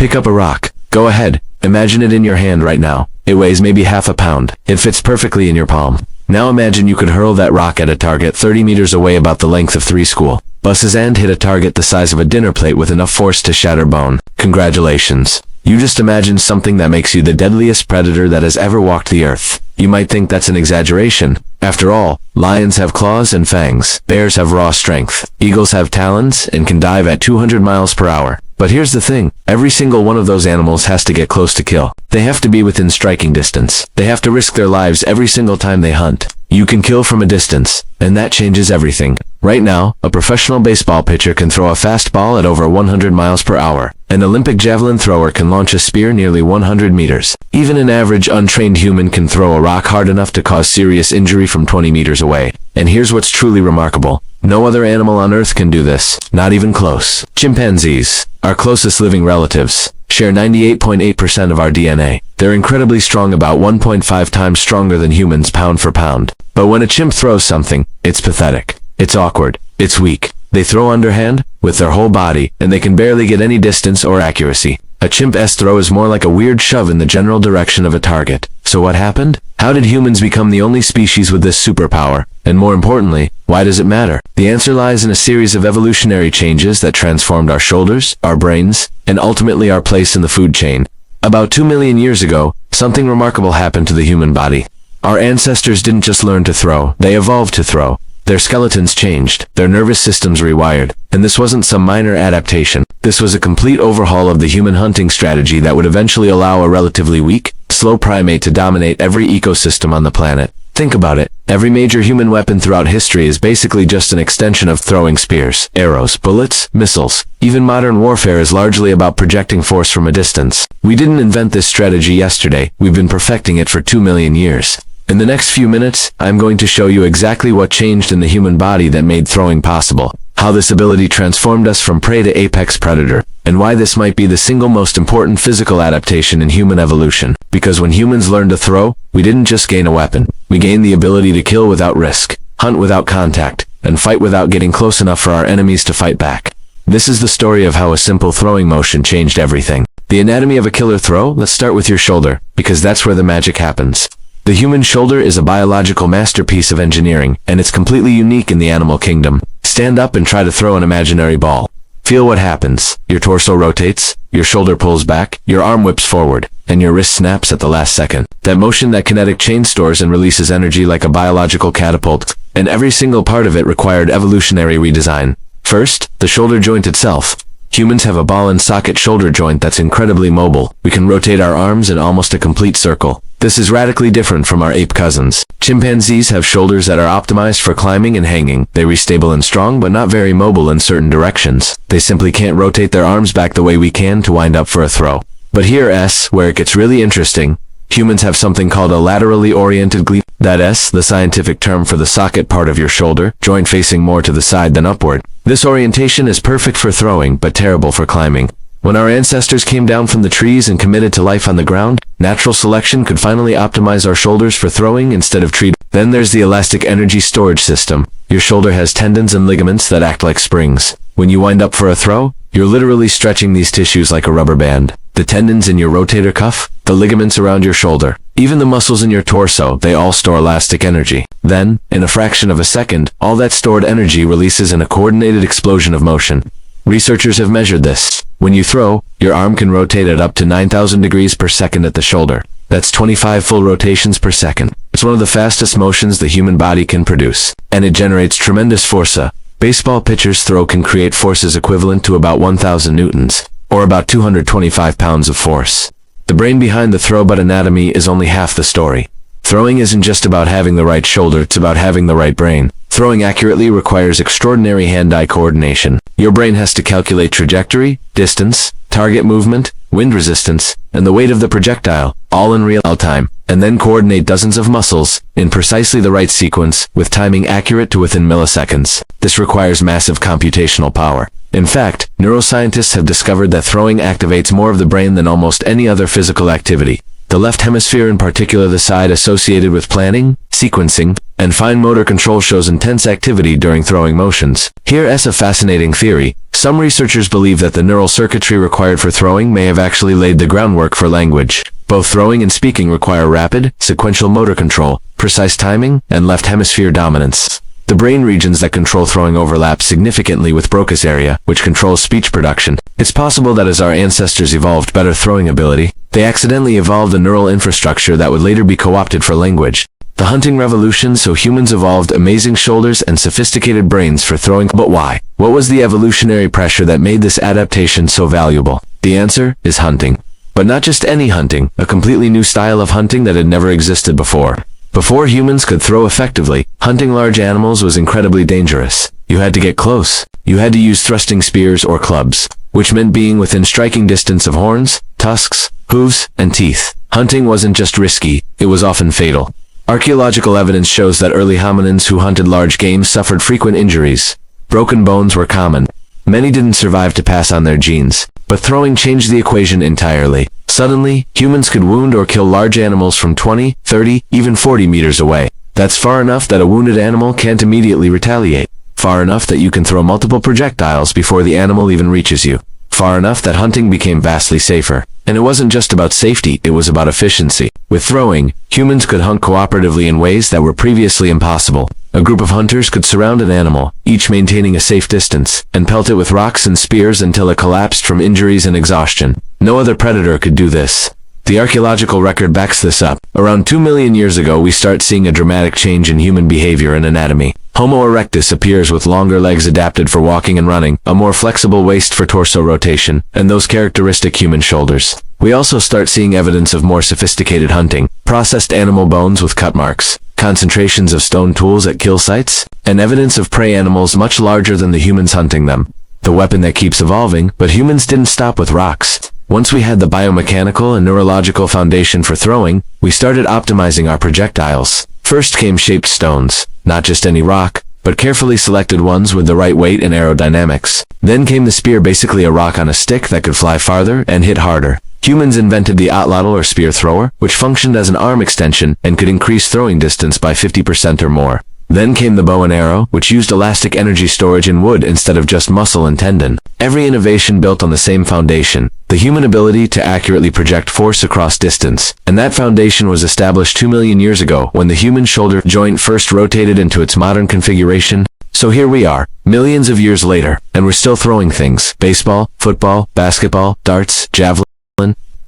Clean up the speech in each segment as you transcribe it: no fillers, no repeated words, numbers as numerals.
Pick up a rock. Go ahead. Imagine it in your hand right now. It weighs maybe half a pound. It fits perfectly in your palm. Now imagine you could hurl that rock at a target 30 meters away, about the length of 3 school buses, and hit a target the size of a dinner plate with enough force to shatter bone. Congratulations. You just imagined something that makes you the deadliest predator that has ever walked the earth. You might think that's an exaggeration. After all, lions have claws and fangs. Bears have raw strength. Eagles have talons and can dive at 200 miles per hour. But here's the thing. Every single one of those animals has to get close to kill. They have to be within striking distance. They have to risk their lives every single time they hunt. You can kill from a distance, and that changes everything. Right now, a professional baseball pitcher can throw a fastball at over 100 miles per hour. An Olympic javelin thrower can launch a spear nearly 100 meters. Even an average untrained human can throw a rock hard enough to cause serious injury from 20 meters away. And here's what's truly remarkable. No other animal on Earth can do this. Not even close. Chimpanzees, our closest living relatives, share 98.8% of our DNA. They're incredibly strong, about 1.5 times stronger than humans pound for pound. But when a chimp throws something, it's pathetic. It's awkward. It's weak. They throw underhand, with their whole body, and they can barely get any distance or accuracy. A chimp's throw is more like a weird shove in the general direction of a target. So what happened? How did humans become the only species with this superpower? And more importantly, why does it matter? The answer lies in a series of evolutionary changes that transformed our shoulders, our brains, and ultimately our place in the food chain. About 2 million years ago, something remarkable happened to the human body. Our ancestors didn't just learn to throw, they evolved to throw. Their skeletons changed, their nervous systems rewired, and this wasn't some minor adaptation. This was a complete overhaul of the human hunting strategy that would eventually allow a relatively weak, slow primate to dominate every ecosystem on the planet. Think about it. Every major human weapon throughout history is basically just an extension of throwing spears, arrows, bullets, missiles. Even modern warfare is largely about projecting force from a distance. We didn't invent this strategy yesterday. We've been perfecting it for 2 million years. In the next few minutes, I'm going to show you exactly what changed in the human body that made throwing possible, how this ability transformed us from prey to apex predator, and why this might be the single most important physical adaptation in human evolution. Because when humans learned to throw, we didn't just gain a weapon. We gained the ability to kill without risk, hunt without contact, and fight without getting close enough for our enemies to fight back. This is the story of how a simple throwing motion changed everything. The anatomy of a killer throw. Let's start with your shoulder, because that's where the magic happens. The human shoulder is a biological masterpiece of engineering, and it's completely unique in the animal kingdom. Stand up and try to throw an imaginary ball. Feel what happens. Your torso rotates, your shoulder pulls back, your arm whips forward, and your wrist snaps at the last second. That motion, that kinetic chain, stores and releases energy like a biological catapult, and every single part of it required evolutionary redesign. First, the shoulder joint itself. Humans have a ball and socket shoulder joint that's incredibly mobile. We can rotate our arms in almost a complete circle. This is radically different from our ape cousins. Chimpanzees have shoulders that are optimized for climbing and hanging. They're stable and strong, but not very mobile in certain directions. They simply can't rotate their arms back the way we can to wind up for a throw. But here's where it gets really interesting. Humans have something called a laterally oriented gleve. That's the scientific term for the socket part of your shoulder, joint facing more to the side than upward. This orientation is perfect for throwing, but terrible for climbing. When our ancestors came down from the trees and committed to life on the ground, natural selection could finally optimize our shoulders for throwing instead of tree. Then there's the elastic energy storage system. Your shoulder has tendons and ligaments that act like springs. When you wind up for a throw, you're literally stretching these tissues like a rubber band. The tendons in your rotator cuff, the ligaments around your shoulder, even the muscles in your torso, they all store elastic energy. Then, in a fraction of a second, all that stored energy releases in a coordinated explosion of motion. Researchers have measured this. When you throw, your arm can rotate at up to 9,000 degrees per second at the shoulder. That's 25 full rotations per second. It's one of the fastest motions the human body can produce, and it generates tremendous force. A baseball pitcher's throw can create forces equivalent to about 1,000 newtons, or about 225 pounds of force. The brain behind the throw but anatomy is only half the story. Throwing isn't just about having the right shoulder, it's about having the right brain. Throwing accurately requires extraordinary hand-eye coordination. Your brain has to calculate trajectory, distance, target movement, wind resistance, and the weight of the projectile, all in real time, and then coordinate dozens of muscles in precisely the right sequence, with timing accurate to within milliseconds. This requires massive computational power. In fact, neuroscientists have discovered that throwing activates more of the brain than almost any other physical activity. The left hemisphere, in particular the side associated with planning, sequencing, and fine motor control shows intense activity during throwing motions. Here's a fascinating theory. Some researchers believe that the neural circuitry required for throwing may have actually laid the groundwork for language. Both throwing and speaking require rapid, sequential motor control, precise timing, and left hemisphere dominance. The brain regions that control throwing overlap significantly with Broca's area, which controls speech production. It's possible that as our ancestors evolved better throwing ability, they accidentally evolved a neural infrastructure that would later be co-opted for language. The hunting revolution, so humans evolved amazing shoulders and sophisticated brains for throwing. But why? What was the evolutionary pressure that made this adaptation so valuable? The answer is hunting. But not just any hunting, a completely new style of hunting that had never existed before. Before humans could throw effectively, hunting large animals was incredibly dangerous. You had to get close. You had to use thrusting spears or clubs, which meant being within striking distance of horns, tusks, hooves, and teeth. Hunting wasn't just risky, it was often fatal. Archaeological evidence shows that early hominins who hunted large game suffered frequent injuries. Broken bones were common. Many didn't survive to pass on their genes. But throwing changed the equation entirely. Suddenly, humans could wound or kill large animals from 20, 30, even 40 meters away. That's far enough that a wounded animal can't immediately retaliate. Far enough that you can throw multiple projectiles before the animal even reaches you. Far enough that hunting became vastly safer. And it wasn't just about safety, it was about efficiency. With throwing, humans could hunt cooperatively in ways that were previously impossible. A group of hunters could surround an animal, each maintaining a safe distance, and pelt it with rocks and spears until it collapsed from injuries and exhaustion. No other predator could do this. The archaeological record backs this up. Around 2 million years ago, we start seeing a dramatic change in human behavior and anatomy. Homo erectus appears with longer legs adapted for walking and running, a more flexible waist for torso rotation, and those characteristic human shoulders. We also start seeing evidence of more sophisticated hunting, processed animal bones with cut marks, concentrations of stone tools at kill sites, and evidence of prey animals much larger than the humans hunting them. The weapon that keeps evolving, but humans didn't stop with rocks. Once we had the biomechanical and neurological foundation for throwing, we started optimizing our projectiles. First came shaped stones, not just any rock, but carefully selected ones with the right weight and aerodynamics. Then came the spear, basically a rock on a stick that could fly farther and hit harder. Humans invented the atlatl or spear thrower, which functioned as an arm extension and could increase throwing distance by 50% or more. Then came the bow and arrow, which used elastic energy storage in wood instead of just muscle and tendon. Every innovation built on the same foundation, the human ability to accurately project force across distance. And that foundation was established 2 million years ago when the human shoulder joint first rotated into its modern configuration. So here we are, millions of years later, and we're still throwing things. Baseball, football, basketball, darts, javelin.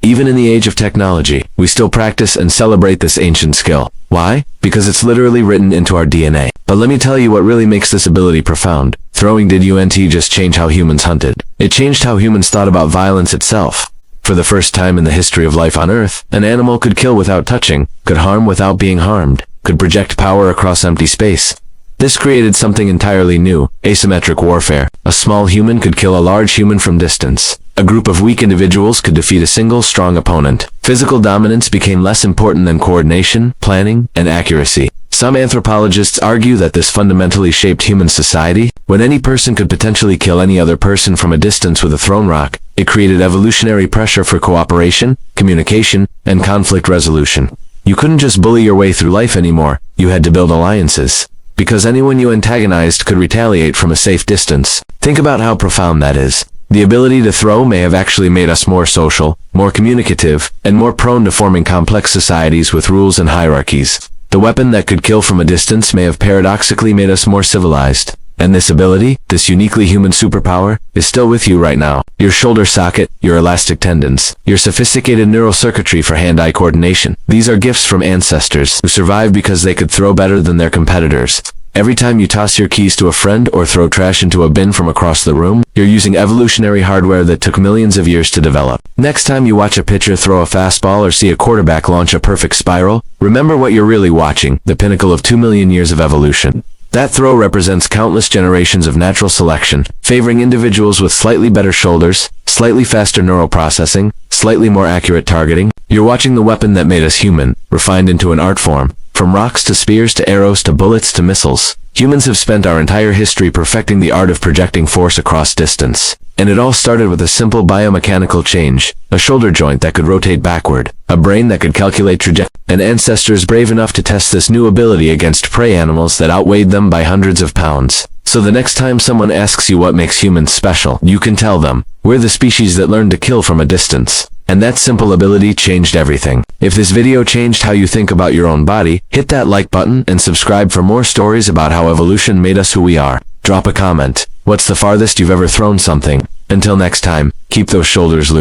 Even in the age of technology, we still practice and celebrate this ancient skill. Why? Because it's literally written into our DNA. But let me tell you what really makes this ability profound. Throwing didn't just change how humans hunted. It changed how humans thought about violence itself. For the first time in the history of life on Earth, an animal could kill without touching, could harm without being harmed, could project power across empty space. This created something entirely new, asymmetric warfare. A small human could kill a large human from distance. A group of weak individuals could defeat a single strong opponent. Physical dominance became less important than coordination, planning, and accuracy. Some anthropologists argue that this fundamentally shaped human society. When any person could potentially kill any other person from a distance with a thrown rock, it created evolutionary pressure for cooperation, communication, and conflict resolution. You couldn't just bully your way through life anymore, you had to build alliances. Because anyone you antagonized could retaliate from a safe distance. Think about how profound that is. The ability to throw may have actually made us more social, more communicative, and more prone to forming complex societies with rules and hierarchies. The weapon that could kill from a distance may have paradoxically made us more civilized. And this ability, this uniquely human superpower, is still with you right now. Your shoulder socket, your elastic tendons, your sophisticated neural circuitry for hand-eye coordination. These are gifts from ancestors who survived because they could throw better than their competitors. Every time you toss your keys to a friend or throw trash into a bin from across the room, you're using evolutionary hardware that took millions of years to develop. Next time you watch a pitcher throw a fastball or see a quarterback launch a perfect spiral, remember what you're really watching, the pinnacle of 2 million years of evolution. That throw represents countless generations of natural selection, favoring individuals with slightly better shoulders, slightly faster neural processing, slightly more accurate targeting. You're watching the weapon that made us human, refined into an art form. From rocks to spears to arrows to bullets to missiles, Humans have spent our entire history perfecting the art of projecting force across distance. And it all started with a simple biomechanical change, a shoulder joint that could rotate backward, a brain that could calculate trajectory, and ancestors brave enough to test this new ability against prey animals that outweighed them by hundreds of pounds. So the next time someone asks you what makes humans special, you can tell them, we're the species that learned to kill from a distance. And that simple ability changed everything. If this video changed how you think about your own body, hit that like button and subscribe for more stories about how evolution made us who we are. Drop a comment. What's the farthest you've ever thrown something? Until next time, keep those shoulders loose.